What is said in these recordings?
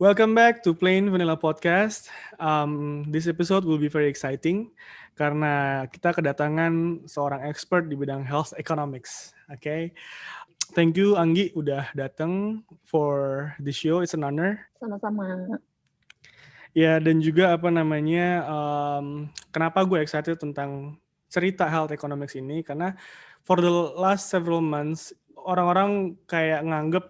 Welcome back to Plain Vanilla Podcast. This episode will be very exciting karena kita kedatangan seorang expert di bidang health economics. Okay, thank you Anggi udah datang for the show. It's an honor. Sama-sama. Ya dan juga kenapa gue excited tentang cerita health economics ini karena for the last several months orang-orang kayak nganggep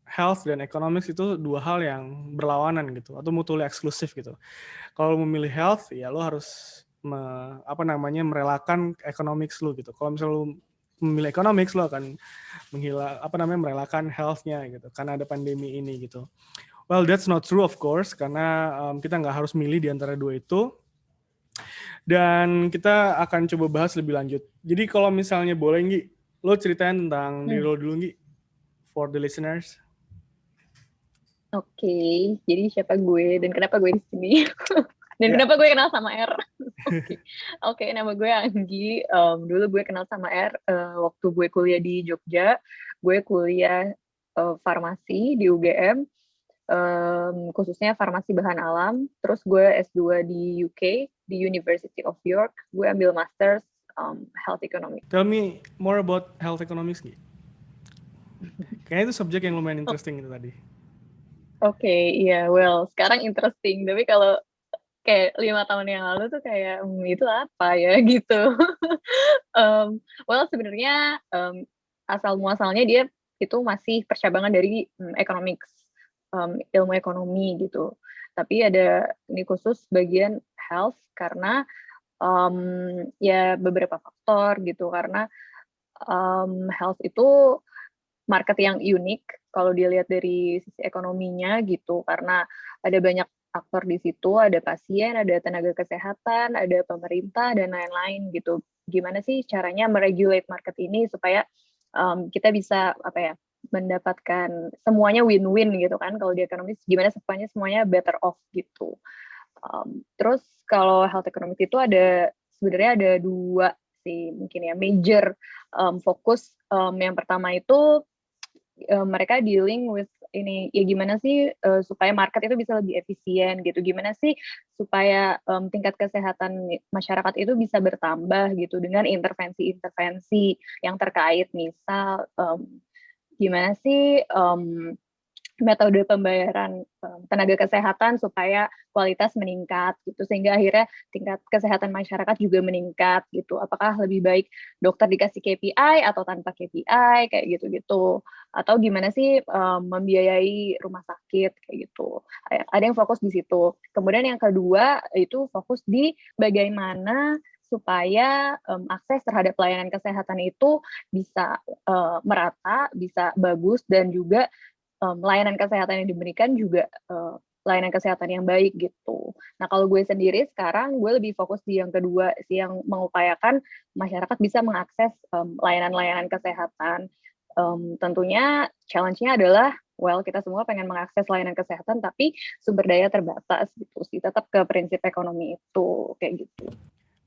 health dan economics itu dua hal yang berlawanan gitu atau mutually eksklusif gitu. Kalau memilih health ya lo harus merelakan economics lo gitu. Kalau misalnya lo memilih economics lo akan merelakan health-nya gitu karena ada pandemi ini gitu. Well, that's not true of course karena kita nggak harus milih di antara dua itu. Dan kita akan coba bahas lebih lanjut. Jadi kalau misalnya boleh Nggi, lo ceritain tentang diri lo dulu Nggi for the listeners. Oke, jadi siapa gue dan kenapa gue di sini? Dan kenapa gue kenal sama R? Oke, nama gue Anggi. Dulu gue kenal sama R waktu gue kuliah di Jogja. Gue kuliah farmasi di UGM, khususnya farmasi bahan alam. Terus gue S2 di UK, di University of York. Gue ambil Masters Health Economics. Tell me more about health economics Nggi. Kayaknya itu subjek yang lumayan interesting itu tadi. Oke, iya, well, sekarang interesting. Tapi kalau kayak 5 tahun yang lalu tuh kayak itu apa ya gitu. Well, sebenarnya asal muasalnya dia itu masih percabangan dari economics, ilmu ekonomi gitu. Tapi ada ini khusus bagian health karena ya beberapa faktor gitu. Karena health itu market yang unik kalau dilihat dari sisi ekonominya gitu, karena ada banyak aktor di situ, ada pasien, ada tenaga kesehatan, ada pemerintah dan lain-lain gitu. Gimana sih caranya meregulate market ini supaya kita bisa mendapatkan semuanya win-win gitu kan? Kalau di ekonomi gimana supaya semuanya better off gitu. Terus kalau health economics itu sebenarnya ada dua sih mungkin ya major fokus. Yang pertama itu mereka dealing with ini ya gimana sih supaya market itu bisa lebih efisien gitu, gimana sih supaya tingkat kesehatan masyarakat itu bisa bertambah gitu dengan intervensi-intervensi yang terkait, misal gimana sih metode pembayaran tenaga kesehatan supaya kualitas meningkat gitu, sehingga akhirnya tingkat kesehatan masyarakat juga meningkat gitu. Apakah lebih baik dokter dikasih KPI atau tanpa KPI kayak gitu-gitu, atau gimana sih membiayai rumah sakit kayak gitu. Ada yang fokus di situ. Kemudian yang kedua itu fokus di bagaimana supaya akses terhadap pelayanan kesehatan itu bisa merata, bisa bagus, dan juga layanan kesehatan yang diberikan juga layanan kesehatan yang baik gitu. Nah, kalau gue sendiri sekarang gue lebih fokus di yang kedua sih, yang mengupayakan masyarakat bisa mengakses layanan-layanan kesehatan. Tentunya challenge-nya adalah kita semua pengen mengakses layanan kesehatan tapi sumber daya terbatas gitu sih. Tetap ke prinsip ekonomi itu kayak gitu.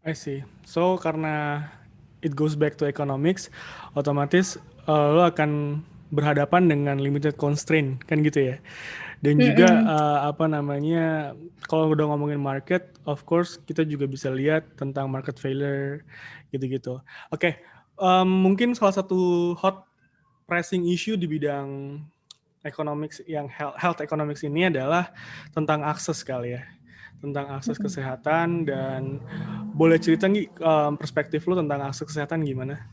I see. So karena it goes back to economics, otomatis lo akan berhadapan dengan limited constraint kan gitu ya. Dan juga kalau udah ngomongin market, of course kita juga bisa lihat tentang market failure gitu-gitu. Oke, mungkin salah satu hot pressing issue di bidang economics yang health economics ini adalah tentang akses kali ya, tentang akses kesehatan. Dan boleh cerita nggak perspektif lo tentang akses kesehatan gimana?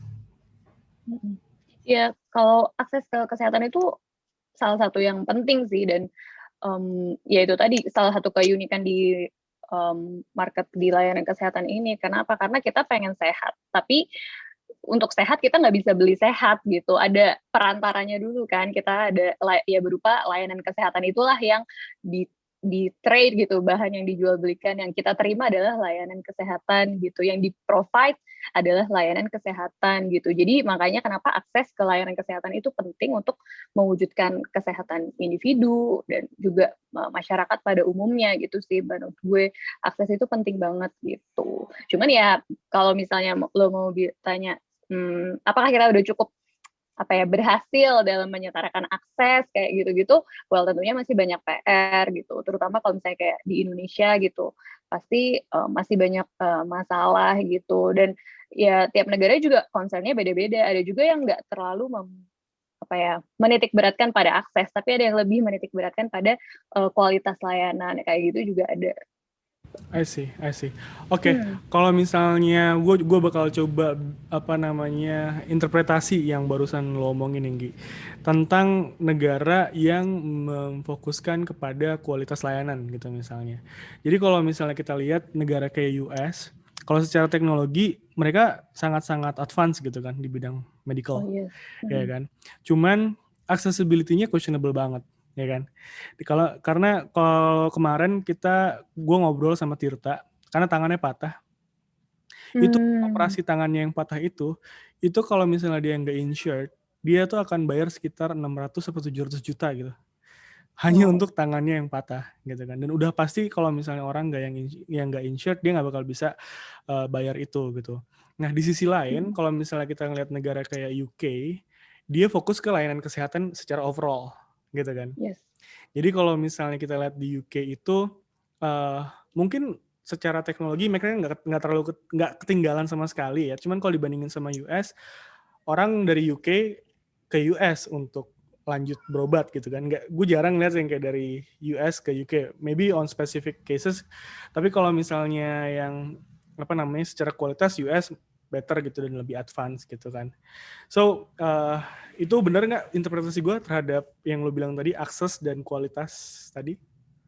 Ya, kalau akses ke kesehatan itu salah satu yang penting sih, dan ya itu tadi salah satu keunikan di market di layanan kesehatan ini. Kenapa? Karena kita pengen sehat, tapi untuk sehat kita nggak bisa beli sehat gitu. Ada perantaranya dulu kan. Kita ada ya berupa layanan kesehatan, itulah yang di trade gitu, bahan yang dijual belikan, yang kita terima adalah layanan kesehatan gitu, yang di provide adalah layanan kesehatan gitu. Jadi makanya kenapa akses ke layanan kesehatan itu penting untuk mewujudkan kesehatan individu dan juga masyarakat pada umumnya gitu sih. Menurut gue akses itu penting banget gitu. Cuman ya kalau misalnya lo mau tanya apakah kita udah cukup apa ya, berhasil dalam menyetarakan akses kayak gitu-gitu, well tentunya masih banyak PR gitu. Terutama kalau misalnya kayak di Indonesia gitu, pasti masih banyak masalah gitu. Dan ya tiap negara juga concernnya beda-beda. Ada juga yang nggak terlalu apa ya, menitik beratkan pada akses, tapi ada yang lebih menitik beratkan pada kualitas layanan kayak gitu juga ada. I see, I see. Oke, Hmm. kalau misalnya gue bakal coba apa namanya interpretasi yang barusan lo omongin Enggi tentang negara yang memfokuskan kepada kualitas layanan gitu misalnya. Jadi kalau misalnya kita lihat negara kayak US, kalau secara teknologi mereka sangat-sangat advance gitu kan di bidang Oh medical, yes. ya Hmm. kan. Cuman accessibility-nya questionable banget, ya kan. Karena kalau kemarin gue ngobrol sama Tirta karena tangannya patah. Itu Hmm. operasi tangannya yang patah itu kalau misalnya dia nggak insured, dia tuh akan bayar sekitar 600 sampai 700 juta gitu. Hanya Wow. untuk tangannya yang patah gitu kan. Dan udah pasti kalau misalnya orang nggak yang nggak insured dia nggak bakal bisa bayar itu gitu. Nah di sisi lain Hmm. kalau misalnya kita ngeliat negara kayak UK, dia fokus ke layanan kesehatan secara overall gitu kan. Yes. Jadi kalau misalnya kita lihat di UK itu uh, mungkin secara teknologi mereka nggak terlalu nggak ketinggalan sama sekali ya. Cuman kalau dibandingin sama US, orang dari UK ke US untuk lanjut berobat gitu kan. Gue jarang lihat yang kayak dari US ke UK. Maybe on specific cases. Tapi kalau misalnya yang apa namanya secara kualitas US better gitu dan lebih advance gitu kan. So, itu benar nggak interpretasi gue terhadap yang lo bilang tadi, akses dan kualitas tadi?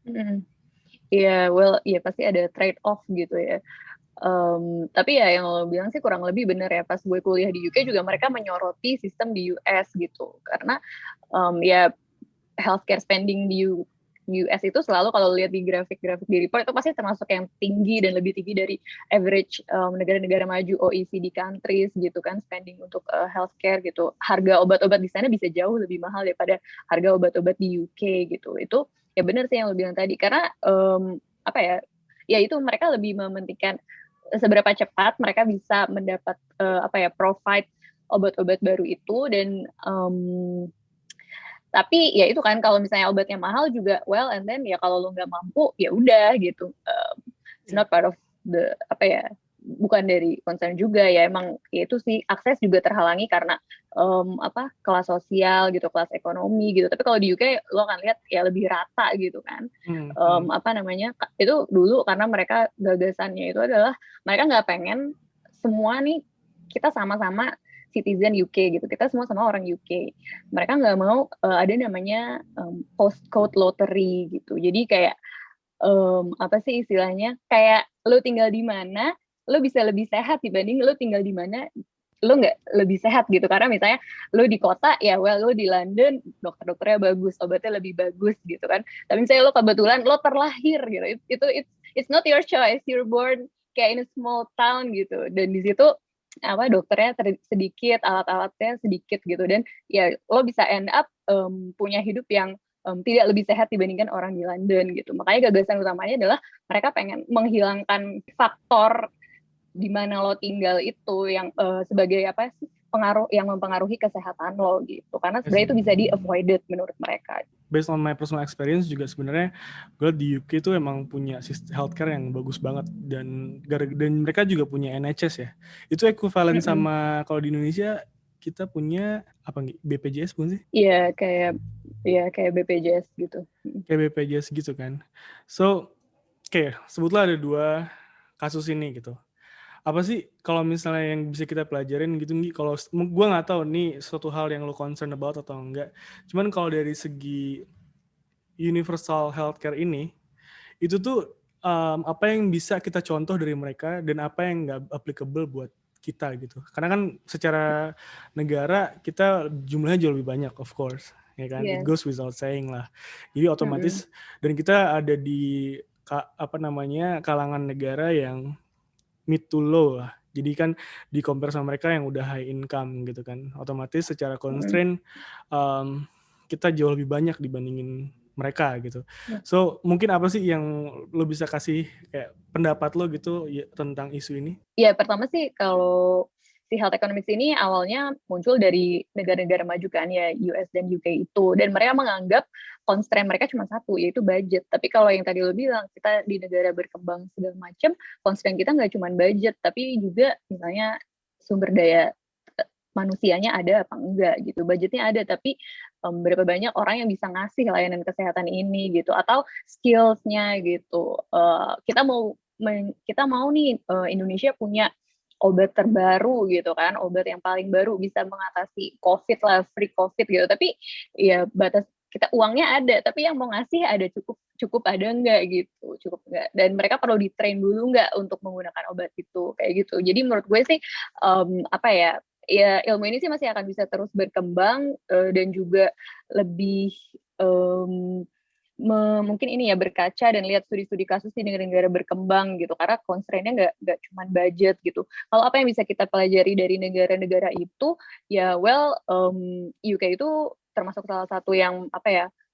Hmm. Iya, well, iya pasti ada trade off gitu ya. Tapi ya yang lo bilang sih kurang lebih bener ya. Pas gue kuliah di UK juga mereka menyoroti sistem di US gitu. Karena ya healthcare spending di US itu selalu kalau lihat di grafik-grafik di report itu pasti termasuk yang tinggi dan lebih tinggi dari average negara-negara maju OECD countries gitu kan, spending untuk healthcare gitu. Harga obat-obat di sana bisa jauh lebih mahal daripada harga obat-obat di UK gitu. Itu ya benar sih yang lo bilang tadi, karena apa ya itu mereka lebih mementingkan seberapa cepat mereka bisa mendapat apa ya, provide obat-obat baru itu. Dan tapi ya itu kan kalau misalnya obatnya mahal juga, well and then ya kalau lo nggak mampu ya udah gitu. It's Yeah. not part of the apa ya, bukan dari concern juga ya, emang ya itu sih akses juga terhalangi karena apa, kelas sosial gitu, kelas ekonomi gitu. Tapi kalau di UK lo akan lihat ya lebih rata gitu kan. Hmm, hmm. Apa namanya, itu dulu karena mereka gagasannya itu adalah mereka nggak pengen semua nih kita sama-sama citizen UK gitu, kita semua sama orang UK. Mereka nggak mau ada namanya postcode lottery gitu. Jadi kayak apa sih istilahnya, kayak lo tinggal di mana lo bisa lebih sehat dibanding lo tinggal di mana lo nggak lebih sehat gitu. Karena misalnya lo di kota ya, well lo di London dokter-dokternya bagus, obatnya lebih bagus gitu kan. Tapi misalnya lo kebetulan lo terlahir gitu, itu it's not your choice, you're born kayak in a small town gitu, dan di situ apa, dokternya sedikit, alat-alatnya sedikit gitu, dan ya lo bisa end up punya hidup yang tidak lebih sehat dibandingkan orang di London gitu. Makanya gagasan utamanya adalah mereka pengen menghilangkan faktor di mana lo tinggal itu yang sebagai apa sih, pengaruh yang mempengaruhi kesehatan lo gitu. Karena I see. sebenarnya itu bisa di avoided menurut mereka. Based on my personal experience juga sebenarnya gue di UK tuh emang punya sistem healthcare yang bagus banget dan mereka juga punya NHS ya. Itu ekuivalen Mm-mm. sama kalau di Indonesia kita punya apa nih, BPJS bukan sih? Iya kayak BPJS gitu. Kayak BPJS gitu kan. So, sebutlah ada 2 kasus ini gitu. Apa sih kalau misalnya yang bisa kita pelajarin gitu nih, kalau gue nggak tahu nih suatu hal yang lo concern about atau enggak. Cuman kalau dari segi universal healthcare ini, itu tuh apa yang bisa kita contoh dari mereka dan apa yang nggak applicable buat kita gitu. Karena kan secara negara kita jumlahnya jauh lebih banyak, of course, ya kan. It Yes. goes without saying lah. Jadi Mm-mm. otomatis dan kita ada di apa namanya kalangan negara yang mid to low lah. Jadi kan di compare sama mereka yang udah high income gitu kan. Otomatis secara Mm-mm. constraint kita jauh lebih banyak dibandingin mereka gitu. Yes. So mungkin apa sih yang lo bisa kasih kayak pendapat lo gitu ya, tentang isu ini? Ya pertama sih kalau si health economics ini awalnya muncul dari negara-negara maju kan ya, US dan UK itu, dan mereka menganggap constraint mereka cuma satu, yaitu budget. Tapi kalau yang tadi lo bilang, kita di negara berkembang segala macam, constraint kita nggak cuma budget, tapi juga misalnya sumber daya manusianya ada apa enggak gitu. Budgetnya ada, tapi berapa banyak orang yang bisa ngasih layanan kesehatan ini gitu, atau skills-nya gitu. Kita mau nih Indonesia punya obat terbaru gitu kan, obat yang paling baru bisa mengatasi COVID lah, free COVID gitu. Tapi ya batas kita, uangnya ada, tapi yang mau ngasih ada cukup ada enggak gitu, cukup enggak. Dan mereka perlu di-train dulu enggak untuk menggunakan obat itu, kayak gitu. Jadi menurut gue sih ya ilmu ini sih masih akan bisa terus berkembang dan juga lebih mungkin ini ya, berkaca dan lihat studi-studi kasus di negara-negara berkembang gitu, karena constraint-nya nggak cuma budget gitu. Kalau apa yang bisa kita pelajari dari negara-negara itu, ya UK itu termasuk salah satu yang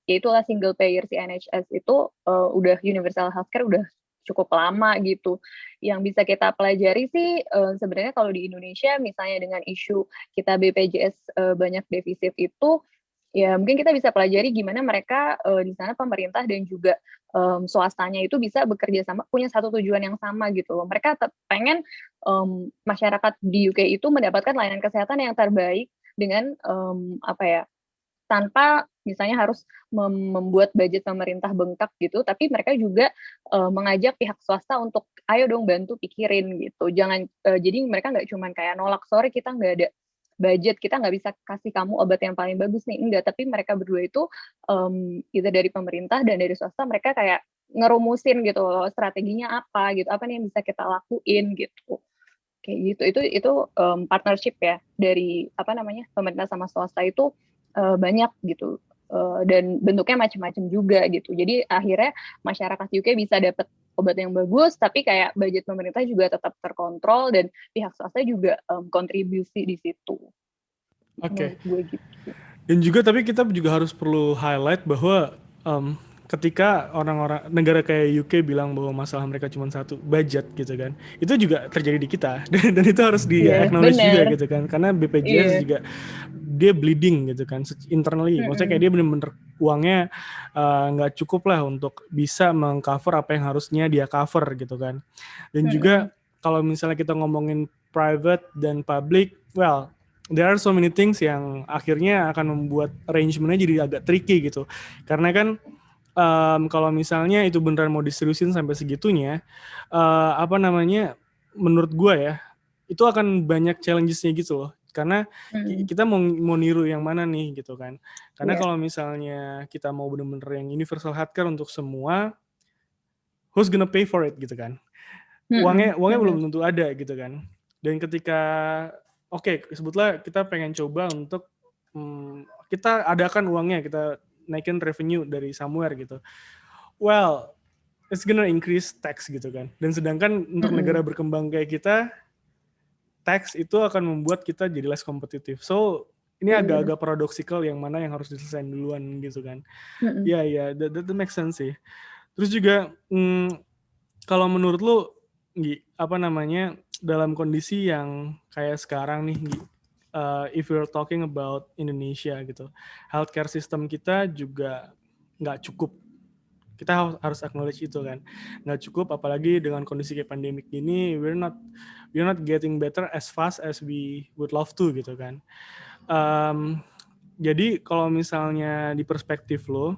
yaitulah single payer, si NHS itu udah universal healthcare udah cukup lama gitu. Yang bisa kita pelajari sih sebenarnya kalau di Indonesia misalnya dengan isu kita BPJS banyak defisit itu, ya mungkin kita bisa pelajari gimana mereka di sana pemerintah dan juga swastanya itu bisa bekerja sama, punya satu tujuan yang sama gitu loh. Mereka pengen masyarakat di UK itu mendapatkan layanan kesehatan yang terbaik dengan tanpa misalnya harus membuat budget pemerintah bengkak gitu, tapi mereka juga mengajak pihak swasta untuk ayo dong bantu pikirin gitu. Jangan jadi mereka nggak cuman kayak nolak, sorry kita nggak ada budget, kita nggak bisa kasih kamu obat yang paling bagus nih, enggak. Tapi mereka berdua itu kita dari pemerintah dan dari swasta, mereka kayak ngerumusin gitu loh, strateginya apa gitu, apa nih yang bisa kita lakuin gitu, kayak gitu. Itu partnership ya dari pemerintah sama swasta itu banyak gitu, dan bentuknya macam-macam juga gitu. Jadi akhirnya masyarakat UK bisa dapat obat yang bagus, tapi kayak budget pemerintah juga tetap terkontrol dan pihak swasta juga kontribusi di situ. Oke. Menurut gue gitu. Dan juga tapi kita juga harus perlu highlight bahwa ketika orang-orang negara kayak UK bilang bahwa masalah mereka cuma satu, budget gitu kan, itu juga terjadi di kita dan itu harus di Iya, acknowledge juga benar. gitu kan, karena BPJS Iya. juga dia bleeding gitu kan internally, maksudnya kayak dia bener-bener uangnya nggak cukup lah untuk bisa mengcover apa yang harusnya dia cover gitu kan. Dan juga kalau misalnya kita ngomongin private dan public, well, there are so many things yang akhirnya akan membuat arrangementnya jadi agak tricky gitu. Karena kan kalau misalnya itu beneran mau distribusin sampai segitunya, menurut gue ya, itu akan banyak challenges-nya gitu loh. Karena kita mau niru yang mana nih gitu kan. Karena kalau misalnya kita mau bener-bener yang universal healthcare untuk semua, who's gonna pay for it gitu kan. Uangnya belum tentu ada gitu kan. Dan ketika sebetulnya kita pengen coba untuk kita adakan uangnya, kita naikin revenue dari somewhere gitu. Well, it's gonna increase tax gitu kan. Dan sedangkan untuk negara berkembang kayak kita, tax itu akan membuat kita jadi less kompetitif. So, ini agak-agak paradoksikal yang mana yang harus diselesaikan duluan gitu kan. Ya, that makes sense sih. Terus juga kalau menurut lu dalam kondisi yang kayak sekarang nih, if we're talking about Indonesia gitu, healthcare system kita juga nggak cukup. Kita harus acknowledge itu kan, nggak cukup, apalagi dengan kondisi kayak pandemik ini, we're not getting better as fast as we would love to gitu kan. Jadi kalau misalnya di perspektif lo,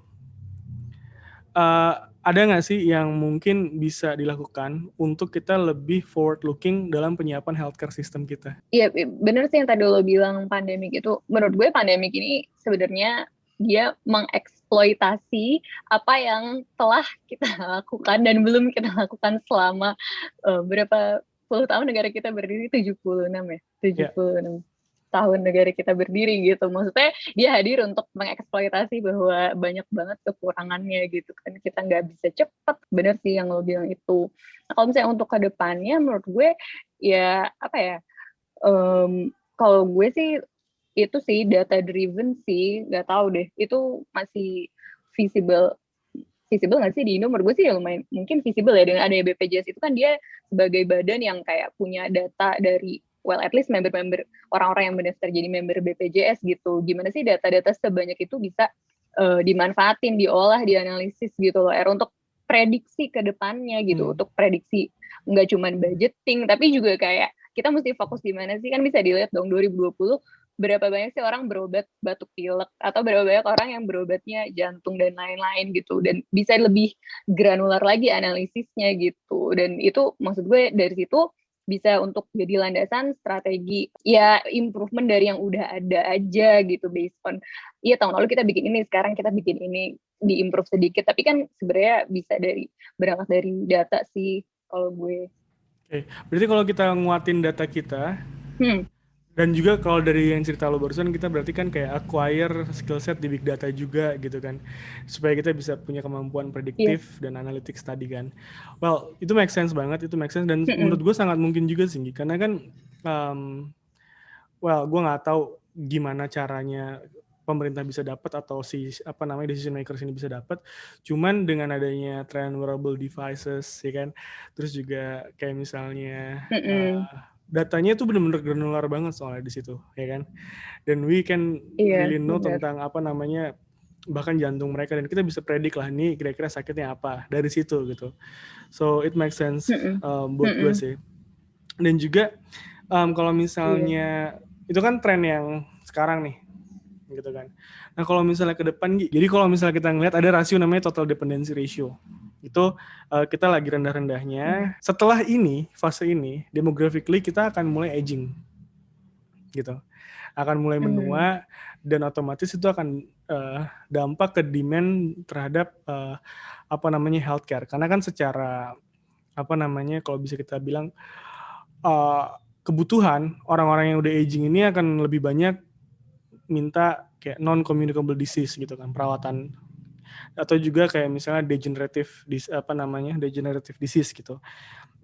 ada nggak sih yang mungkin bisa dilakukan untuk kita lebih forward looking dalam penyiapan healthcare system kita? Iya, bener sih yang tadi lo bilang pandemik itu. Menurut gue pandemik ini sebenarnya dia mengeksploitasi apa yang telah kita lakukan dan belum kita lakukan selama berapa puluh tahun negara kita berdiri, 76 ya? 76 tahun negara kita berdiri gitu. Maksudnya dia hadir untuk mengeksploitasi bahwa banyak banget kekurangannya gitu kan. Kita nggak bisa cepat, bener sih yang lo bilang itu. Nah, kalau misalnya untuk ke depannya menurut gue ya kalau gue sih itu sih data driven sih, nggak tahu deh itu masih visible nggak sih di Indo? Menurut gue sih ya lumayan mungkin visible ya, dengan adanya BPJS itu kan dia sebagai badan yang kayak punya data dari well at least member-member orang-orang yang mendaftar jadi member BPJS gitu. Gimana sih data-data sebanyak itu bisa dimanfaatin, diolah, dianalisis gitu loh, untuk prediksi ke depannya gitu, untuk prediksi nggak cuma budgeting, tapi juga kayak kita mesti fokus di mana sih, kan bisa dilihat dong 2020 berapa banyak sih orang berobat batuk pilek, atau berapa banyak orang yang berobatnya jantung dan lain-lain gitu, dan bisa lebih granular lagi analisisnya gitu, dan itu maksud gue dari situ bisa untuk jadi landasan strategi ya improvement dari yang udah ada aja gitu, based on iya tahun lalu kita bikin ini, sekarang kita bikin ini, diimprove sedikit, tapi kan sebenarnya bisa berangkat dari data sih kalau gue. Oke, berarti kalau kita nguatin data kita, Hmm. dan juga kalau dari yang cerita lo barusan, kita berarti kan kayak acquire skill set di big data juga gitu kan, supaya kita bisa punya kemampuan Iya. prediktif dan analytics tadi kan. Well, itu make sense banget, itu make sense, dan menurut Mm-mm. gue sangat mungkin juga sih, karena kan well, gue nggak tahu gimana caranya pemerintah bisa dapat atau si apa namanya decision makers ini bisa dapat. Cuman dengan adanya trend wearable devices, ya kan, terus juga kayak misalnya Mm-mm. datanya tuh benar-benar granular banget soalnya di situ, ya kan. Dan we can Iya, really know benar. tentang apa namanya bahkan jantung mereka, dan kita bisa predik lah nih kira-kira sakitnya apa dari situ gitu. So it makes sense Mm-mm. buat gue Mm-mm. sih. Dan juga kalau Iya. misalnya itu kan tren yang sekarang nih gitu kan. Nah kalau misalnya ke depan, jadi kalau misalnya kita ngeliat ada rasio namanya total dependency ratio, itu kita lagi rendah-rendahnya. Setelah ini, fase ini, demographically kita akan mulai aging gitu, akan mulai Mm. menua, dan otomatis itu akan dampak ke demand terhadap apa namanya healthcare, karena kan secara apa namanya kalau bisa kita bilang kebutuhan orang-orang yang udah aging ini akan lebih banyak minta kayak non communicable disease gitu kan, perawatan, atau juga kayak misalnya degenerative disease gitu.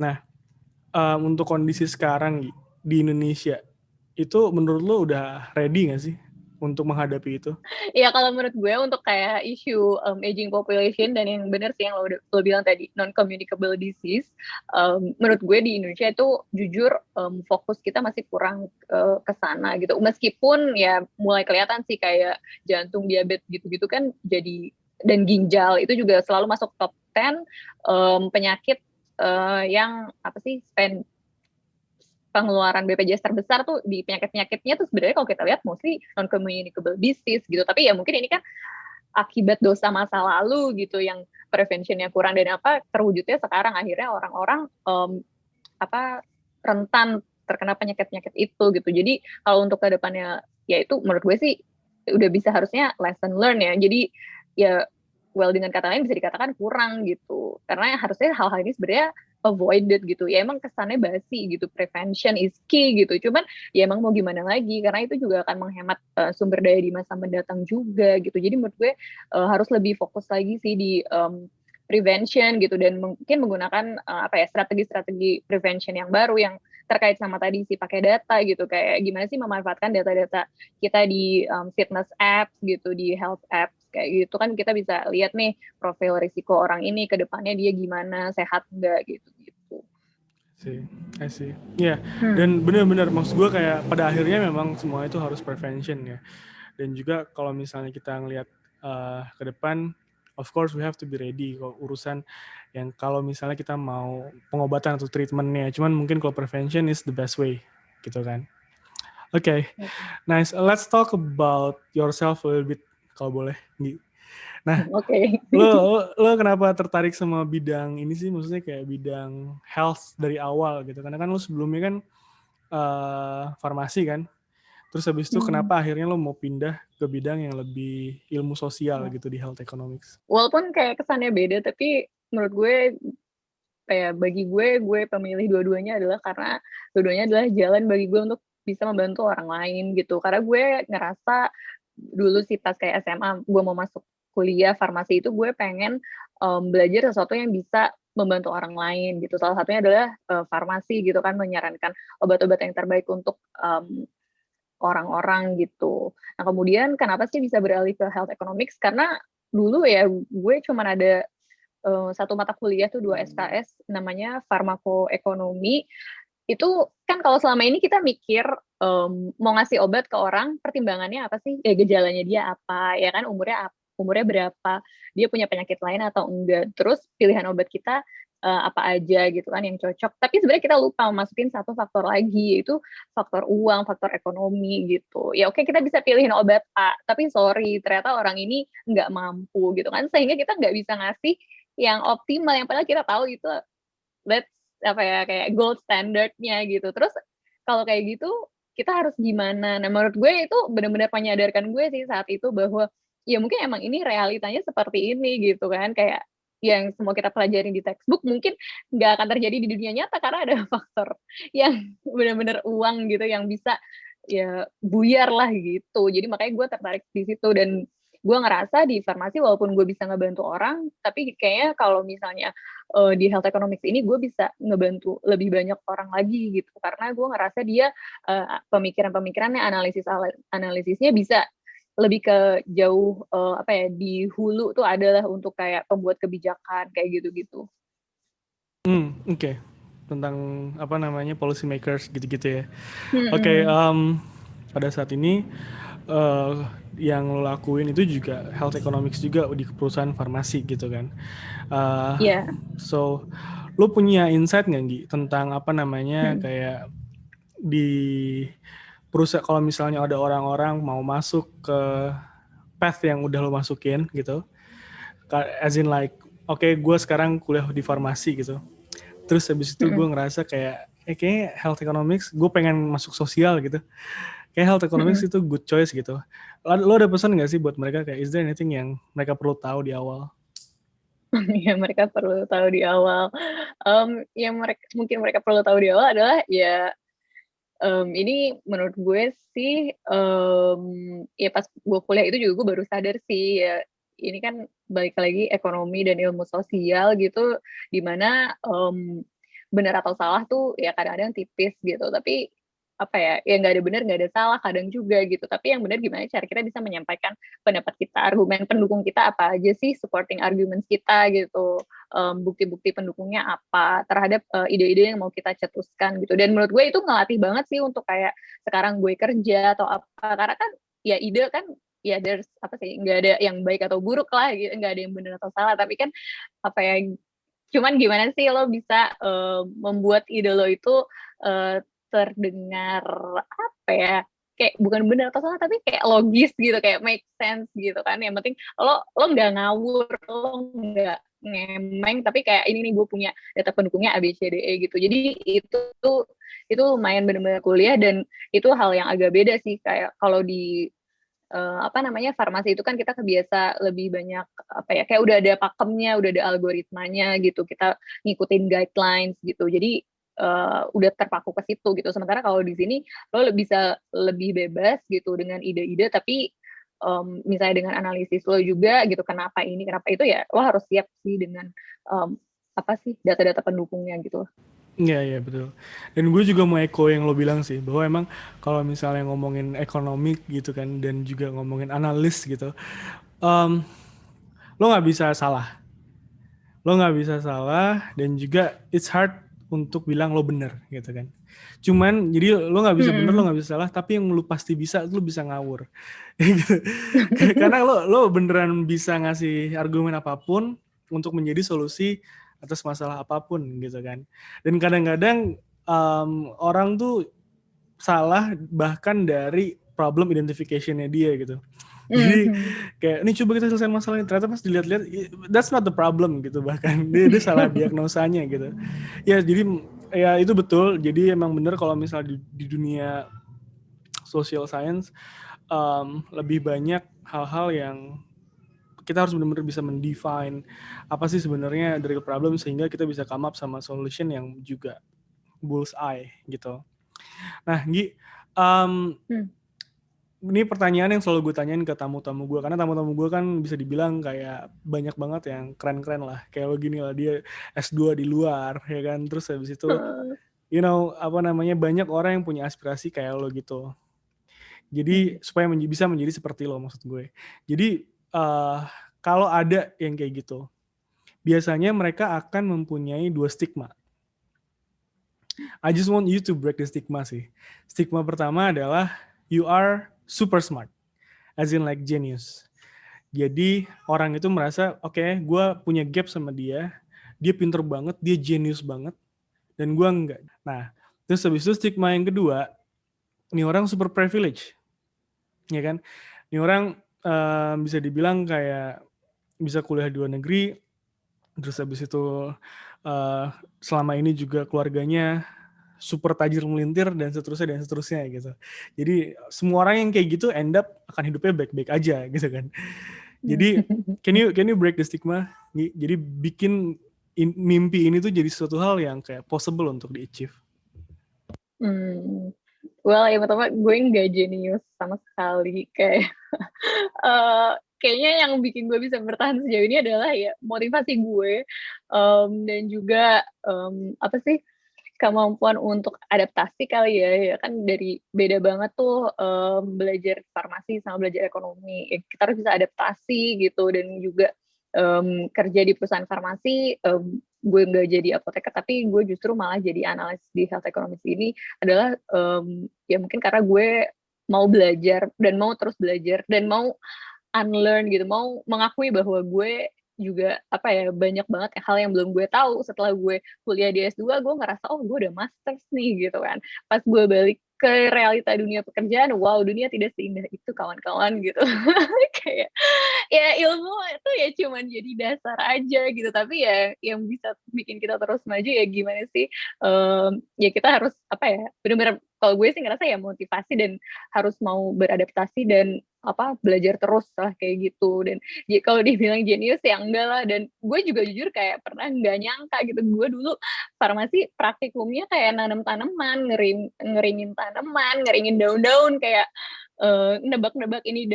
Nah, untuk kondisi sekarang di Indonesia itu menurut lo udah ready nggak sih untuk menghadapi itu? Ya kalau menurut gue untuk kayak isu aging population, dan yang benar sih yang lo bilang tadi non communicable disease, menurut gue di Indonesia itu jujur fokus kita masih kurang ke sana gitu, meskipun ya mulai kelihatan sih kayak jantung, diabetes gitu-gitu kan jadi, dan ginjal itu juga selalu masuk top 10 penyakit yang apa sih pengeluaran BPJS terbesar tuh di penyakit-penyakitnya tuh sebenarnya kalau kita lihat mostly non communicable disease gitu. Tapi ya mungkin ini kan akibat dosa masa lalu gitu yang preventionnya kurang, dan apa terwujudnya sekarang akhirnya orang-orang apa rentan terkena penyakit-penyakit itu gitu. Jadi kalau untuk ke depannya ya itu menurut gue sih udah bisa harusnya lesson learn ya. Jadi ya well dengan kata lain bisa dikatakan kurang gitu. Karena harusnya hal-hal ini sebenarnya avoided gitu. Ya emang kesannya basi gitu. Prevention is key gitu. Cuman ya emang mau gimana lagi, karena itu juga akan menghemat sumber daya di masa mendatang juga gitu. Jadi menurut gue harus lebih fokus lagi sih di prevention gitu, dan mungkin menggunakan apa ya strategi-strategi prevention yang baru yang terkait sama tadi sih pakai data gitu, kayak gimana sih memanfaatkan data-data kita di fitness apps gitu, di health apps kayak gitu kan kita bisa lihat nih profil risiko orang ini ke depannya dia gimana, sehat enggak gitu gitu. I see. Ya, yeah. Dan benar-benar maksud gue kayak pada akhirnya memang semua itu harus prevention ya. Dan juga kalau misalnya kita ngelihat ke depan, of course we have to be ready kalau urusan yang kalau misalnya kita mau pengobatan atau treatmentnya. Cuman mungkin kalau prevention is the best way gitu kan. Oke, nice. Let's talk about yourself a little bit kalau boleh. Nah, Oke. lo kenapa tertarik sama bidang ini sih? Maksudnya kayak bidang health dari awal gitu. Karena kan lo sebelumnya kan farmasi kan. Terus habis itu kenapa akhirnya lo mau pindah ke bidang yang lebih ilmu sosial gitu di health economics? Walaupun kayak kesannya beda, tapi menurut gue kayak bagi gue pemilih dua-duanya adalah karena dua-duanya adalah jalan bagi gue untuk bisa membantu orang lain gitu. Karena gue ngerasa dulu sih pas kayak SMA gue mau masuk kuliah farmasi itu gue pengen belajar sesuatu yang bisa membantu orang lain gitu. Salah satunya adalah farmasi gitu kan, menyarankan obat-obat yang terbaik untuk orang-orang gitu. Nah kemudian kenapa sih bisa beralih ke health economics? Karena dulu ya gue cuma ada satu mata kuliah tuh 2 SKS namanya farmakoekonomi, itu kan kalau selama ini kita mikir mau ngasih obat ke orang, pertimbangannya apa sih? Gejalanya dia apa, ya kan umurnya berapa, dia punya penyakit lain atau enggak. Terus pilihan obat kita apa aja gitu kan yang cocok. Tapi sebenarnya kita lupa masukin satu faktor lagi, yaitu faktor uang, faktor ekonomi gitu. Ya oke kita bisa pilihin obat A, tapi sorry ternyata orang ini nggak mampu gitu kan, sehingga kita nggak bisa ngasih yang optimal, yang padahal kita tahu itu that's apa ya, kayak gold standard-nya gitu. Terus kalau kayak gitu, kita harus gimana? Nah, menurut gue itu benar-benar menyadarkan gue sih saat itu bahwa, ya mungkin emang ini realitanya seperti ini gitu kan, kayak yang semua kita pelajarin di textbook mungkin nggak akan terjadi di dunia nyata karena ada faktor yang benar-benar uang gitu yang bisa ya buyar lah gitu. Jadi makanya gue tertarik di situ dan gue ngerasa di farmasi walaupun gue bisa ngebantu orang, tapi kayaknya kalau misalnya di health economics ini gue bisa ngebantu lebih banyak orang lagi gitu karena gue ngerasa dia pemikiran-pemikirannya analisisnya bisa lebih ke jauh apa ya di hulu tuh adalah untuk kayak pembuat kebijakan kayak gitu-gitu. Oke. Tentang apa namanya policy makers gitu-gitu ya. Oke, Hmm, pada saat ini eh, yang lo lakuin itu juga health economics juga di perusahaan farmasi gitu kan. Eh, ya, so lo punya insight nggak Gi tentang apa namanya hmm, kayak di perusahaan kalau misalnya ada orang-orang mau masuk ke path yang udah lo masukin gitu, as in like oke gue sekarang kuliah di farmasi gitu, terus habis itu gue hmm, ngerasa kayak kayaknya health economics gue pengen masuk sosial gitu, kayak health economics hmm. itu good choice gitu. Lo ada pesan nggak sih buat mereka kayak is there anything yang mereka perlu tahu di awal? Yang mereka perlu tahu di awal, yang mungkin mereka perlu tahu di awal adalah ya ini menurut gue sih, ya pas gue kuliah itu juga gue baru sadar sih ya, ini kan balik lagi ekonomi dan ilmu sosial gitu, di mana, benar atau salah tuh ya kadang-kadang tipis gitu, tapi apa ya nggak ada benar, nggak ada salah kadang juga gitu, tapi yang benar gimana cara kita bisa menyampaikan pendapat kita, argumen pendukung kita apa aja sih, supporting arguments kita gitu, bukti-bukti pendukungnya apa terhadap ide-ide yang mau kita cetuskan gitu. Dan menurut gue itu ngelatih banget sih untuk kayak sekarang gue kerja atau apa, karena kan ya ide kan ya there's apa sih nggak ada yang baik atau buruk lah gitu, nggak ada yang benar atau salah, tapi kan apa ya cuman gimana sih lo bisa membuat ide lo itu terdengar apa ya, kayak bukan benar atau salah tapi kayak logis gitu, kayak make sense gitu kan. Yang penting lo nggak ngawur, lo nggak ngemeng, tapi kayak ini nih gue punya data pendukungnya A B C D E gitu. Jadi itu lumayan benar-benar kuliah dan itu hal yang agak beda sih kayak kalau di apa namanya farmasi itu kan kita kebiasa lebih banyak apa ya kayak udah ada pakemnya, udah ada algoritmanya gitu. Kita ngikutin guidelines gitu. Jadi udah terpaku ke situ gitu. Sementara kalau di sini lo bisa lebih bebas gitu dengan ide-ide tapi misalnya dengan analisis lo juga gitu kenapa ini kenapa itu ya lo harus siap sih dengan apa sih data-data pendukungnya gitu. Iya, iya betul. Dan gue juga mau echo yang lo bilang sih, bahwa emang kalau misalnya ngomongin ekonomi gitu kan, dan juga ngomongin analis gitu, em, lo nggak bisa salah. Lo nggak bisa salah, dan juga it's hard untuk bilang lo bener gitu kan. Cuman, jadi lo nggak bisa bener, lo Hmm. nggak bisa salah, tapi yang lo pasti bisa, lo bisa ngawur. Gitu. Karena lo beneran bisa ngasih argumen apapun untuk menjadi solusi atas masalah apapun gitu kan. Dan kadang-kadang orang tuh salah bahkan dari problem identification-nya dia gitu. Jadi Mhm. kayak ini coba kita selesaikan masalah ini, ternyata pas dilihat-lihat that's not the problem gitu, bahkan dia salah diagnosanya gitu. Ya jadi ya itu betul. Jadi emang bener kalau misalnya di dunia social science lebih banyak hal-hal yang kita harus benar-benar bisa mendefine apa sih sebenarnya the real problem sehingga kita bisa come up sama solution yang juga bullseye gitu. Nah, Gi, um, Hmm. ini pertanyaan yang selalu gue tanyain ke tamu-tamu gue, karena tamu-tamu gue kan bisa dibilang kayak banyak banget yang keren-keren lah, kayak lo gini lah, dia S2 di luar ya kan, terus habis itu apa namanya, banyak orang yang punya aspirasi kayak lo gitu, jadi Hmm. supaya bisa menjadi seperti lo maksud gue. Jadi uh, kalau ada yang kayak gitu, biasanya mereka akan mempunyai dua stigma. I just want you to break the stigma sih. Stigma pertama adalah you are super smart, as in like genius. Jadi orang itu merasa, oke, gue punya gap sama dia pinter banget, dia genius banget, dan gue enggak. Nah, terus habis itu stigma yang kedua, ini orang super privilege, ya kan? Ini orang bisa dibilang kayak bisa kuliah di luar negeri, terus habis itu selama ini juga keluarganya super tajir melintir dan seterusnya gitu. Jadi semua orang yang kayak gitu end up akan hidupnya baik-baik aja gitu kan. Jadi can you break the stigma? Jadi bikin mimpi ini tuh jadi suatu hal yang kayak possible untuk di-achieve. Well, yang pertama gue nggak jenius sama sekali, kayak kayaknya yang bikin gue bisa bertahan sejauh ini adalah ya motivasi gue, dan juga apa sih, kemampuan untuk adaptasi kali ya kan dari beda banget tuh belajar farmasi sama belajar ekonomi. Ya, kita harus bisa adaptasi gitu, dan juga kerja di perusahaan farmasi, gue nggak jadi apoteker, tapi gue justru malah jadi analis di health economics ini adalah ya mungkin karena gue mau belajar dan mau terus belajar dan mau unlearn gitu, mau mengakui bahwa gue juga apa ya, banyak banget hal yang belum gue tahu. Setelah gue kuliah di S2, gue ngerasa oh gue udah masters nih gitu kan. Pas gue balik ke realita dunia pekerjaan, wow, dunia tidak seindah itu kawan-kawan gitu. Kayak ya ilmu itu ya cuman jadi dasar aja gitu, tapi ya yang bisa bikin kita terus maju ya gimana sih, ya kita harus apa ya, benar-benar kalau gue sih ngerasa ya motivasi dan harus mau beradaptasi dan apa, belajar terus lah kayak gitu. Dan kalau dibilang jenius ya enggak lah, dan gue juga jujur kayak pernah nggak nyangka gitu, gue dulu farmasi praktikumnya kayak nanam tanaman, ngeringin tanaman, ngeringin daun-daun, kayak nebak-nebak ini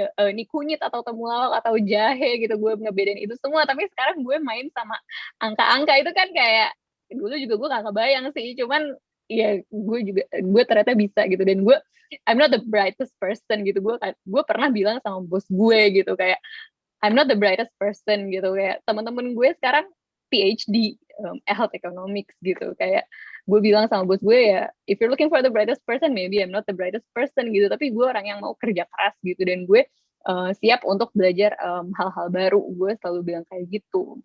kunyit atau temulawak atau jahe gitu, gue ngebedain itu semua. Tapi sekarang gue main sama angka-angka itu kan kayak dulu juga gue gak kebayang sih, cuman ya gue ternyata bisa gitu. Dan I'm not the brightest person gitu, gue pernah bilang sama bos gue gitu kayak I'm not the brightest person gitu, kayak teman-teman gue sekarang PhD health economics gitu, kayak gue bilang sama bos gue ya if you're looking for the brightest person maybe I'm not the brightest person gitu, tapi gue orang yang mau kerja keras gitu, dan gue siap untuk belajar hal-hal baru. Gue selalu bilang kayak gitu.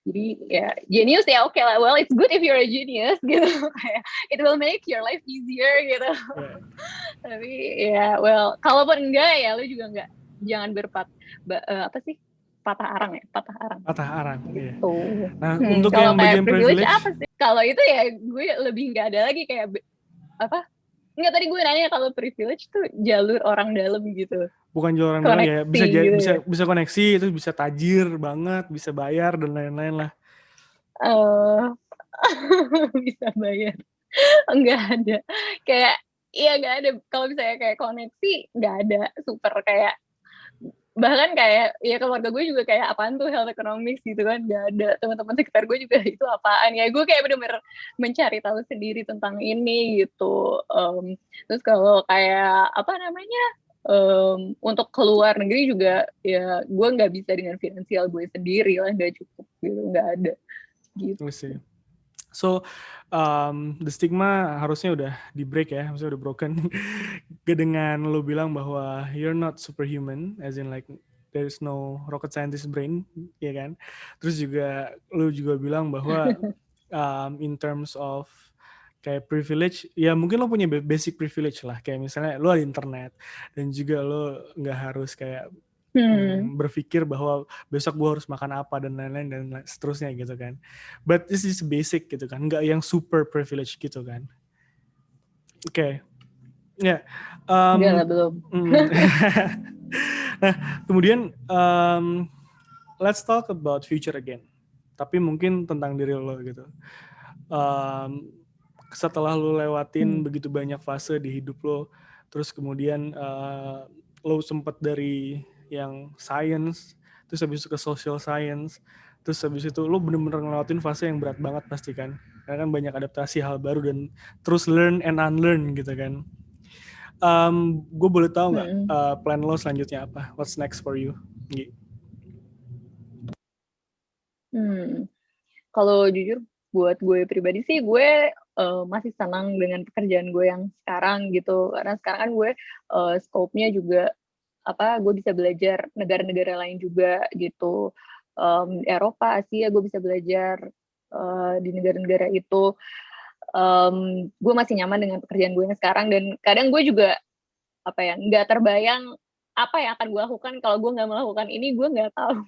Jadi ya genius ya oke lah, well it's good if you're a genius gitu, kayak it will make your life easier gitu. Tapi ya well kalaupun enggak ya lu juga enggak, jangan apa sih, patah arang gitu. Nah untuk Kalau yang kayak bagian privilege privilege apa sih, kalau itu ya gue lebih nggak ada lagi kayak apa, nggak, tadi gue nanya kalau privilege tuh jalur orang dalam gitu, bukan jual orang dalam ya, koneksi gitu ya. bisa koneksi, itu bisa tajir banget, bisa bayar dan lain-lain lah. Bisa bayar, nggak ada, kayak iya nggak ada. Kalau misalnya kayak koneksi nggak ada, super kayak bahkan kayak ya keluarga gue juga kayak apaan tuh health economics gitu kan, nggak ada. Teman-teman sekitar gue juga itu apaan ya, gue kayak bener-bener mencari tahu sendiri tentang ini gitu. Terus kalau kayak apa namanya, untuk keluar negeri juga ya gue nggak bisa dengan finansial gue sendiri lah, nggak cukup gitu, nggak ada gitu. So the stigma harusnya udah di break ya, harusnya udah broken. Dengan lo bilang bahwa you're not superhuman, as in like there is no rocket scientist brain, ya kan? Terus juga lo juga bilang bahwa in terms of kayak privilege, ya mungkin lo punya basic privilege lah, kayak misalnya lo ada internet dan juga lo nggak harus kayak berpikir bahwa besok gue harus makan apa dan lain-lain dan seterusnya gitu kan. But this is basic gitu kan, nggak yang super privilege gitu kan. Oke. Ya. Enggak lah, belum. Nah, kemudian let's talk about future again. Tapi mungkin tentang diri lo gitu. Setelah lo lewatin begitu banyak fase di hidup lo, terus kemudian lo sempet dari yang science, terus habis itu ke social science, terus habis itu lo bener-bener ngelewatin fase yang berat banget pasti kan, karena kan banyak adaptasi hal baru dan terus learn and unlearn gitu kan. Gue boleh tahu nggak plan lo selanjutnya apa? What's next for you? Kalau jujur buat gue pribadi sih, gue masih senang dengan pekerjaan gue yang sekarang gitu. Karena sekarang kan gue scope-nya juga gue bisa belajar negara-negara lain juga gitu. Eropa, Asia gue bisa belajar di negara-negara itu. Gue masih nyaman dengan pekerjaan gue yang sekarang, dan kadang gue juga nggak terbayang apa yang akan gue lakukan kalau gue nggak melakukan ini. Gue nggak tahu.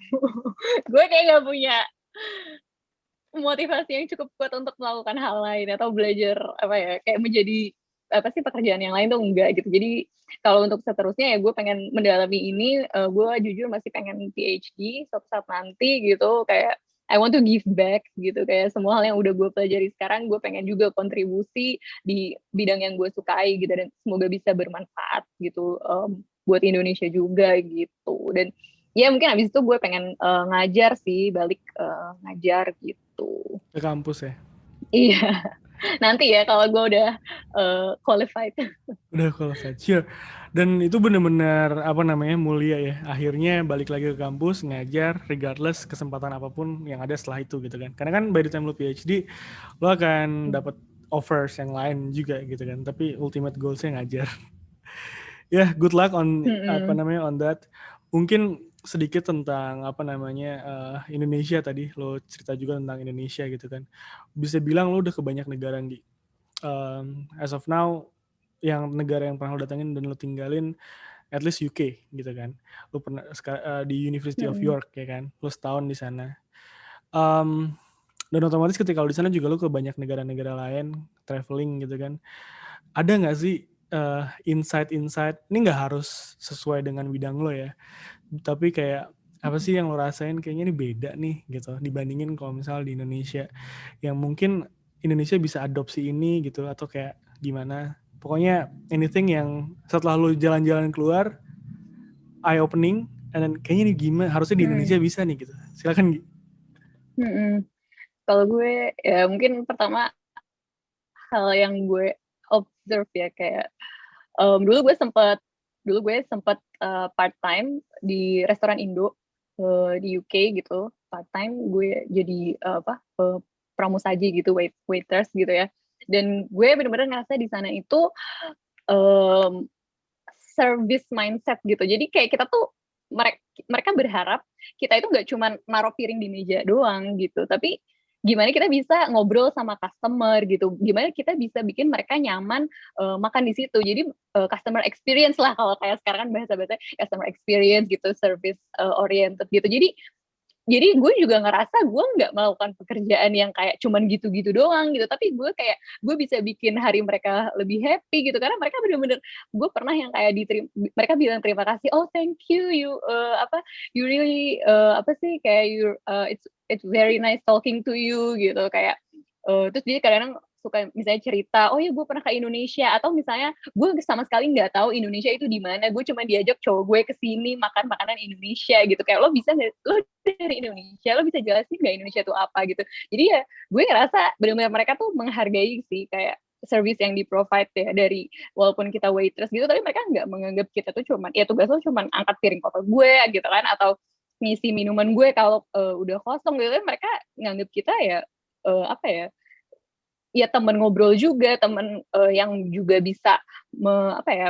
Gue kayak nggak punya motivasi yang cukup kuat untuk melakukan hal lain atau belajar kayak menjadi pekerjaan yang lain tuh enggak gitu. Jadi kalau untuk seterusnya ya gue pengen mendalami ini. Gue jujur masih pengen PhD suatu saat nanti gitu. Kayak I want to give back gitu, kayak semua hal yang udah gue pelajari sekarang gue pengen juga kontribusi di bidang yang gue sukai gitu, dan semoga bisa bermanfaat gitu buat Indonesia juga gitu. Dan ya mungkin abis itu gue pengen ngajar sih, balik ngajar gitu. Ke kampus ya? Iya, nanti ya kalau gue udah qualified. Udah qualified, sure. Dan itu benar-benar mulia ya. Akhirnya balik lagi ke kampus, ngajar, regardless kesempatan apapun yang ada setelah itu gitu kan. Karena kan by the time lo PhD, lo akan dapat offers yang lain juga gitu kan. Tapi ultimate goals-nya ngajar. Ya, good luck on on that. Mungkin sedikit tentang Indonesia tadi. Lo cerita juga tentang Indonesia gitu kan. Bisa bilang lo udah ke banyak negara nih. As of now, yang negara yang pernah lo datangin dan lo tinggalin at least UK gitu kan. Lo pernah di University of York ya kan. Lo setahun di sana. Dan otomatis ketika lo di sana juga lo ke banyak negara-negara lain, traveling gitu kan. Ada nggak sih insight-insight, ini nggak harus sesuai dengan bidang lo ya, tapi kayak apa sih yang lo rasain kayaknya ini beda nih gitu dibandingin kalau misal di Indonesia, yang mungkin Indonesia bisa adopsi ini gitu, atau kayak gimana, pokoknya anything yang setelah lo jalan-jalan keluar eye opening, and then kayaknya ini gimana harusnya di Indonesia bisa nih gitu. Silakan Gi. Kalau gue ya mungkin pertama hal yang gue observe ya, kayak dulu gue sempat part time di restoran Indo di UK gitu. Part time gue jadi pramusaji gitu, waiters gitu ya. Dan gue benar-benar ngerasa di sana itu service mindset gitu. Jadi kayak kita tuh mereka berharap kita itu nggak cuma naruh piring di meja doang gitu, tapi gimana kita bisa ngobrol sama customer gitu, gimana kita bisa bikin mereka nyaman makan di situ. Jadi customer experience lah, kalau kayak sekarang kan bahasa-bahasa customer experience gitu, service oriented gitu. Jadi gue juga ngerasa gue nggak melakukan pekerjaan yang kayak cuman gitu-gitu doang gitu, tapi gue kayak gue bisa bikin hari mereka lebih happy gitu, karena mereka bener-bener, gue pernah yang kayak mereka bilang terima kasih, oh thank you, you really kayak it's very nice talking to you gitu, kayak terus dia kadang suka misalnya cerita, oh ya gue pernah ke Indonesia, atau misalnya gue sama sekali nggak tahu Indonesia itu di mana, gue cuma diajak cowok gue ke sini makan makanan Indonesia gitu, kayak lo dari Indonesia, lo bisa jelasin nggak Indonesia itu apa gitu. Jadi ya gue ngerasa benar-benar mereka tuh menghargai sih kayak service yang di-provide ya, dari walaupun kita waitress gitu, tapi mereka nggak menganggap kita tuh cuman ya tugas lo cuman angkat piring kotor gue gitu kan, atau ngisi minuman gue kalau udah kosong gitu. Mereka nganggap kita ya ya teman ngobrol juga, teman yang juga bisa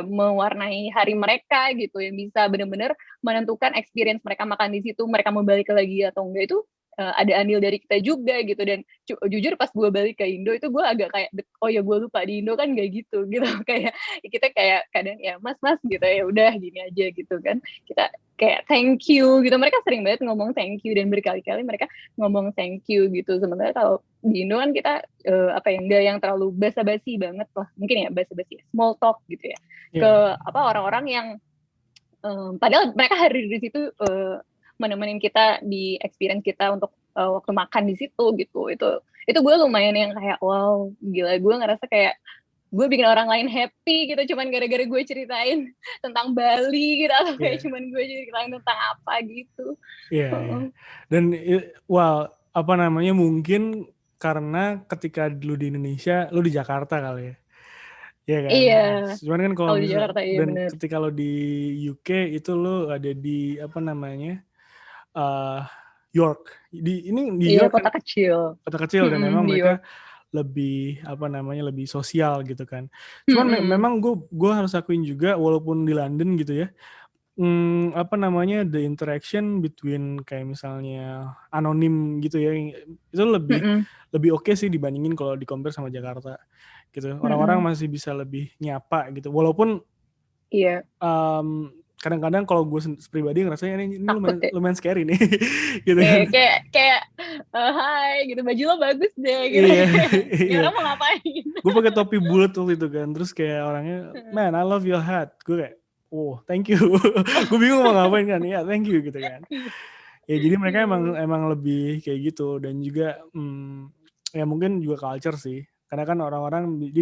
mewarnai hari mereka gitu, yang bisa benar-benar menentukan experience mereka makan di situ, mereka mau balik lagi atau enggak itu ada andil dari kita juga gitu. Dan jujur pas gue balik ke Indo itu gue agak kayak, oh ya gue lupa di Indo kan gak gitu kayak kita kayak kadang ya mas gitu, ya udah gini aja gitu kan, kita kayak thank you gitu. Mereka sering banget ngomong thank you, dan berkali-kali mereka ngomong thank you gitu. Sementara kalau di Indo kan kita enggak yang terlalu basa-basi banget lah, mungkin ya basa-basi small talk gitu ya, ke orang-orang yang padahal mereka hadir di situ menemenin kita di experience kita untuk waktu makan di situ gitu. Itu gue lumayan yang kayak wow, gila, gue ngerasa kayak gue bikin orang lain happy gitu cuman gara-gara gue ceritain tentang Bali gitu, atau kayak cuman gue ceritain tentang apa gitu. Dan mungkin karena ketika lu di Indonesia, lu di Jakarta kali ya. Iya kan? Iya. Cuman kan kalau di Jakarta, iya dan bener. ketika lo di UK itu lo ada di York. Di Iya, York kota kan kecil. kota kecil, dan emang New mereka York. lebih apa namanya lebih sosial gitu kan. Cuman memang gue harus akuin juga walaupun di London gitu ya, apa namanya the interaction between kayak misalnya anonim gitu ya, itu lebih oke sih dibandingin kalau di compare sama Jakarta gitu. Orang-orang masih bisa lebih nyapa gitu. Walaupun Iya. Kadang-kadang kalau gue pribadi ngerasanya ini Takut ya. lumayan scary nih gitu kan. Kayak hai gitu, baju lo bagus deh gitu. Iya, Ini iya. orang mau ngapain? Gue pakai topi bulat waktu itu kan, terus kayak orangnya, man, I love your hat. Gue kayak, oh, thank you. Gue bingung mau ngapain kan, ya thank you gitu kan. Ya jadi mereka emang lebih kayak gitu, dan juga ya mungkin juga culture sih. Karena kan orang-orang dia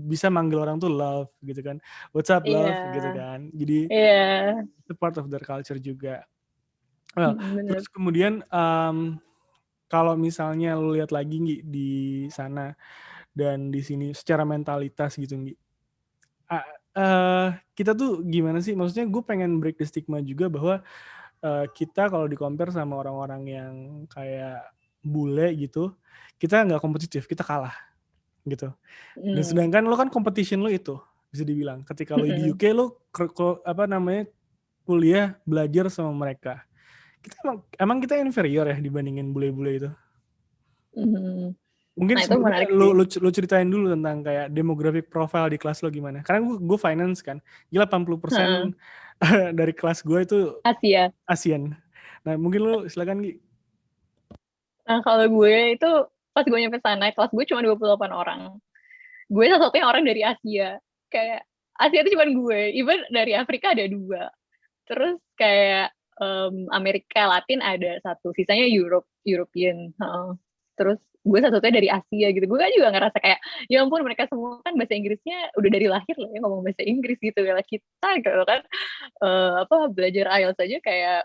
bisa manggil orang tuh love gitu kan. What's up love gitu kan. Jadi itu part of their culture juga. Well, terus kemudian kalau misalnya lu lihat lagi Nggi, di sana dan di sini secara mentalitas gitu Nggi, kita tuh gimana sih? Maksudnya gue pengen break the stigma juga bahwa kita kalau di compare sama orang-orang yang kayak bule gitu, kita nggak kompetitif, kita kalah gitu. Dan sedangkan lo kan competition lo itu bisa dibilang ketika lo di UK lo apa namanya kuliah belajar sama mereka. Kita emang kita inferior ya dibandingin bule-bule itu. Mungkin Nah, itu sebelumnya menarik sih. lu ceritain dulu tentang kayak demographic profile di kelas lo gimana. Karena gue finance kan. Gila 80% dari kelas gue itu Asia. ASEAN. Nah, mungkin lu silakan Gi. Nah, kalau gue itu pas gue nyampe sana, kelas gue cuma 28 orang. Gue satu-satunya orang dari Asia. Kayak Asia itu cuma gue. Even dari Afrika ada 2. Terus kayak Amerika Latin ada 1. Sisanya European. Terus gue satu-satunya dari Asia gitu. Gue kan juga ngerasa kayak, ya ampun mereka semua kan bahasa Inggrisnya udah dari lahir loh ya ngomong bahasa Inggris gitu. Ya kita gitu kan belajar IELTS aja kayak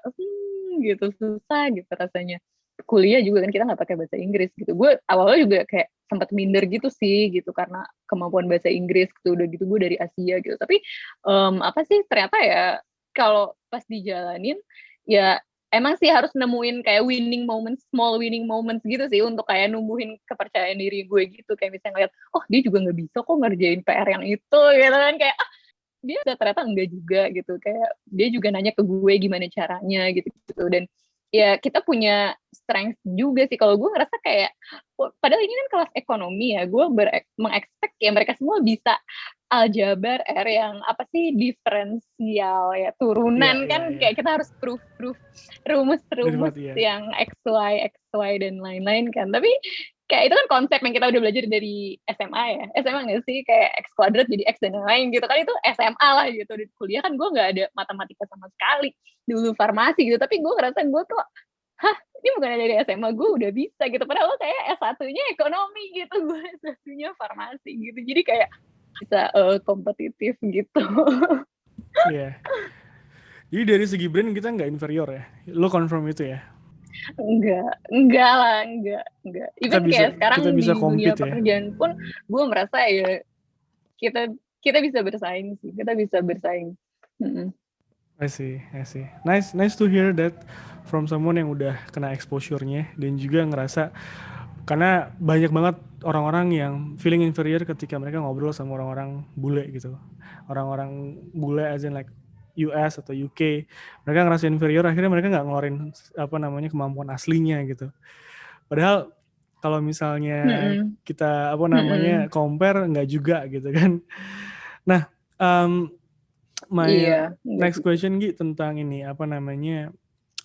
gitu susah gitu rasanya. Kuliah juga kan kita nggak pakai bahasa Inggris gitu. Gue awalnya juga kayak sempat minder gitu sih gitu karena kemampuan bahasa Inggris gitu udah gitu gue dari Asia gitu. Tapi apa sih ternyata ya kalau pas dijalanin ya emang sih harus nemuin kayak winning moments, small winning moments gitu sih untuk kayak numbuhin kepercayaan diri gue gitu. Kayak misalnya ngeliat, oh dia juga nggak bisa kok ngerjain PR yang itu gitu kan. Kayak dia ternyata enggak juga gitu. Kayak dia juga nanya ke gue gimana caranya gitu. Dan ya kita punya strength juga sih. Kalau gue ngerasa kayak, padahal ini kan kelas ekonomi ya, gue mengexpect ya mereka semua bisa aljabar R yang apa sih diferensial ya turunan kan kayak kita harus proof rumus yang XY dan lain-lain kan. Tapi kayak itu kan konsep yang kita udah belajar dari SMA ya. SMA nggak sih kayak X kuadrat jadi X dan lain-lain gitu kan, itu SMA lah gitu. Di kuliah kan gue nggak ada matematika sama sekali, dulu farmasi gitu. Tapi gue ngerasa gue tuh ini bukan dari SMA gue udah bisa gitu. Padahal lo kayak S1-nya ekonomi gitu, gue S1-nya farmasi gitu. Jadi kayak bisa kompetitif gitu. Iya. Jadi dari segi brand kita nggak inferior ya? Lo confirm itu ya? Enggak lah. Even kayak sekarang di dunia pekerjaan pun gue merasa ya kita bisa bersaing sih. Kita bisa bersaing. I see. Nice to hear that from someone yang udah kena exposure-nya dan juga ngerasa, karena banyak banget orang-orang yang feeling inferior ketika mereka ngobrol sama orang-orang bule gitu. Orang-orang bule as in like US atau UK, mereka ngerasa inferior, akhirnya mereka nggak ngeluarin kemampuan aslinya gitu. Padahal kalau misalnya kita compare nggak juga gitu kan. Nah, my next question Gi tentang ini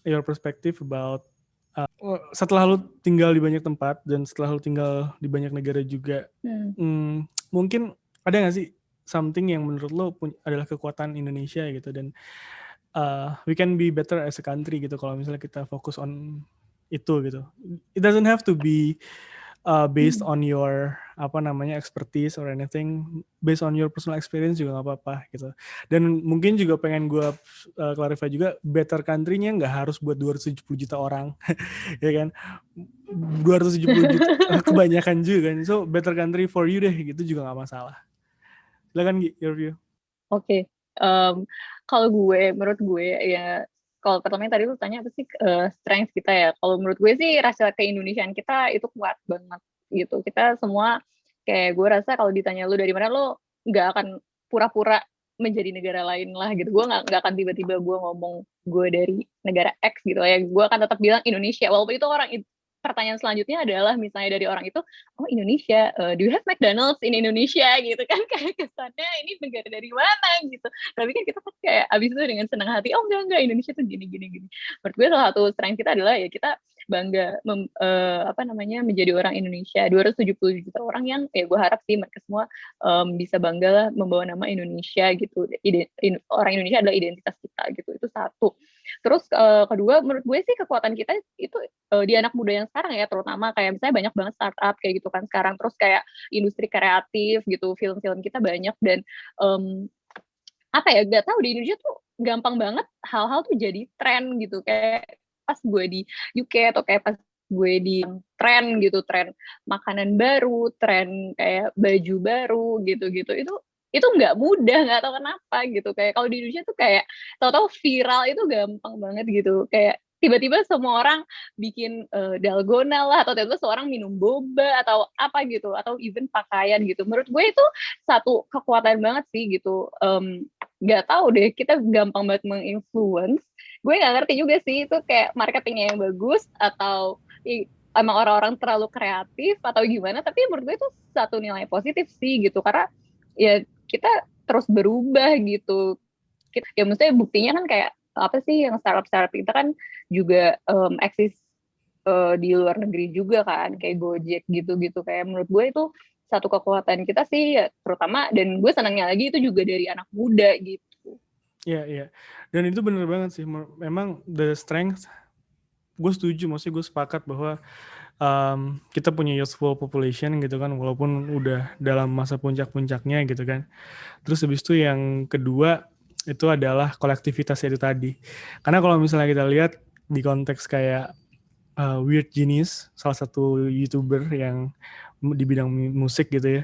your perspective about setelah lu tinggal di banyak tempat dan setelah lu tinggal di banyak negara juga, mungkin ada nggak sih something yang menurut lo adalah kekuatan Indonesia gitu, dan we can be better as a country gitu kalau misalnya kita fokus on itu gitu. It doesn't have to be based on your expertise or anything, based on your personal experience juga nggak apa-apa gitu. Dan mungkin juga pengen gue clarify juga, better country-nya nggak harus buat 270 juta orang ya kan, 270 juta kebanyakan juga kan. So better country for you deh gitu juga nggak masalah. Silakan Gi, your view. Oke. Kalau menurut gue ya, kalau pertamanya tadi lu tanya apa sih strength kita ya. Kalau menurut gue sih rasa keindonesiaan kita itu kuat banget. gitu. Kita semua kayak gue rasa kalau ditanya lu dari mana, lo nggak akan pura-pura menjadi negara lain lah gitu. Gue nggak akan tiba-tiba gue ngomong gue dari negara X gitu ya. Gue akan tetap bilang Indonesia. Walaupun itu pertanyaan selanjutnya adalah misalnya dari orang itu, oh Indonesia, do you have McDonald's in Indonesia gitu kan, kayak kesannya ini negara dari mana gitu. Tapi kan kita kan kayak abis itu dengan senang hati, oh enggak Indonesia tuh gini. Menurut gue salah satu strength kita adalah ya kita bangga menjadi orang Indonesia. 270 juta orang yang ya gue harap sih mereka semua bisa bangga lah membawa nama Indonesia gitu. Orang Indonesia adalah identitas kita gitu. Itu satu. Terus kedua, menurut gue sih kekuatan kita itu di anak muda yang sekarang ya, terutama kayak misalnya banyak banget startup kayak gitu kan sekarang. Terus kayak industri kreatif gitu, film-film kita banyak dan gak tahu di Indonesia tuh gampang banget hal-hal tuh jadi tren gitu. Kayak pas gue di UK atau kayak pas gue di tren gitu, tren makanan baru, tren kayak baju baru gitu-gitu, itu nggak mudah, nggak tahu kenapa gitu. Kayak kalau di Indonesia tuh kayak tahu-tahu viral itu gampang banget gitu. Kayak tiba-tiba semua orang bikin dalgona lah, atau tiba-tiba seorang minum boba atau apa gitu, atau even pakaian gitu. Menurut gue itu satu kekuatan banget sih gitu. Nggak tahu deh, kita gampang banget menginfluence. Gue nggak ngerti juga sih itu kayak marketingnya yang bagus atau emang orang-orang terlalu kreatif atau gimana. Tapi menurut gue itu satu nilai positif sih gitu, karena ya kita terus berubah gitu. Ya maksudnya buktinya kan kayak apa sih yang startup kita kan juga eksis di luar negeri juga kan, kayak Gojek gitu-gitu. Kayak menurut gue itu satu kekuatan kita sih ya, terutama, dan gue senangnya lagi itu juga dari anak muda gitu. Iya. Dan itu bener banget sih. Memang the strength, gue setuju, maksudnya gue sepakat bahwa kita punya youthful population gitu kan, walaupun udah dalam masa puncak-puncaknya gitu kan. Terus habis itu yang kedua itu adalah kolektivitas itu tadi. Karena kalau misalnya kita lihat di konteks kayak Weird Genius, salah satu YouTuber yang di bidang musik gitu ya,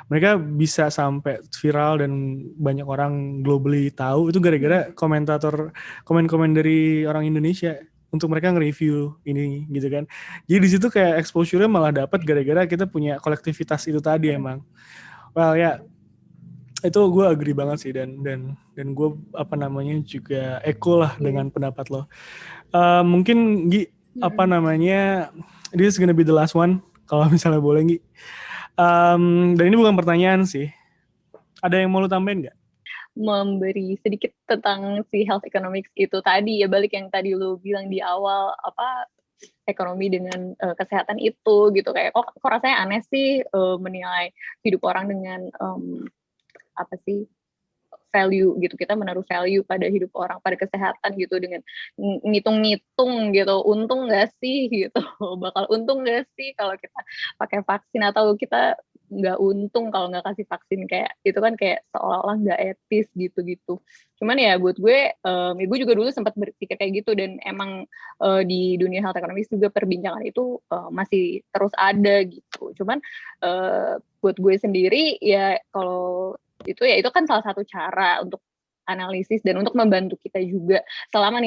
mereka bisa sampai viral dan banyak orang globally tahu itu gara-gara komen-komen dari orang Indonesia untuk mereka nge-review ini gitu kan. Jadi di situ kayak exposure-nya malah dapat gara-gara kita punya kolektivitas itu tadi emang. Well ya, itu gue agree banget sih, dan gue juga echo lah dengan pendapat lo. Mungkin Gi, this is gonna be the last one kalau misalnya boleh Gi. Dan ini bukan pertanyaan sih. Ada yang mau lo tambahin nggak? Memberi sedikit tentang si health economics itu tadi ya, balik yang tadi lu bilang di awal, apa ekonomi dengan kesehatan itu gitu. Kayak kok rasanya aneh sih menilai hidup orang dengan value gitu. Kita menaruh value pada hidup orang, pada kesehatan gitu, dengan ngitung-ngitung gitu, untung nggak sih gitu, bakal untung nggak sih kalau kita pakai vaksin, atau kita nggak untung kalau nggak kasih vaksin. Kayak itu kan kayak seolah-olah nggak etis gitu. Cuman ya buat gue, gue juga dulu sempat berpikir kayak gitu, dan emang di dunia health economics juga perbincangan itu masih terus ada gitu. Cuman buat gue sendiri ya, kalau itu kan salah satu cara untuk analisis dan untuk membantu kita juga, selama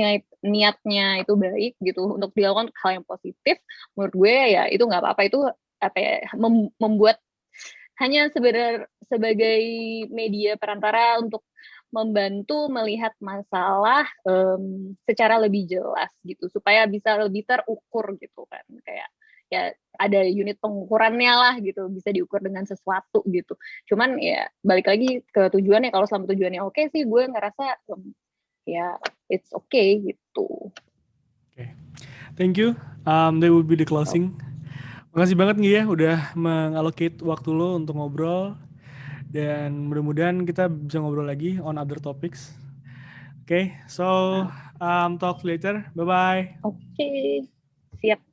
niatnya itu baik gitu, untuk dilakukan hal yang positif. Menurut gue ya itu nggak apa-apa. Itu membuat hanya sebagai media perantara untuk membantu melihat masalah secara lebih jelas gitu, supaya bisa lebih terukur gitu kan. Kayak ya ada unit pengukurannya lah gitu, bisa diukur dengan sesuatu gitu. Cuman ya balik lagi ke tujuannya. Kalau selama tujuannya oke sih, gue ngerasa ya it's okay gitu. Okay. Thank you. That would be the closing. Makasih banget Ngi ya udah mengallocate waktu lo untuk ngobrol, dan mudah-mudahan kita bisa ngobrol lagi on other topics. Okay, so talk later. Bye-bye. Okay, siap.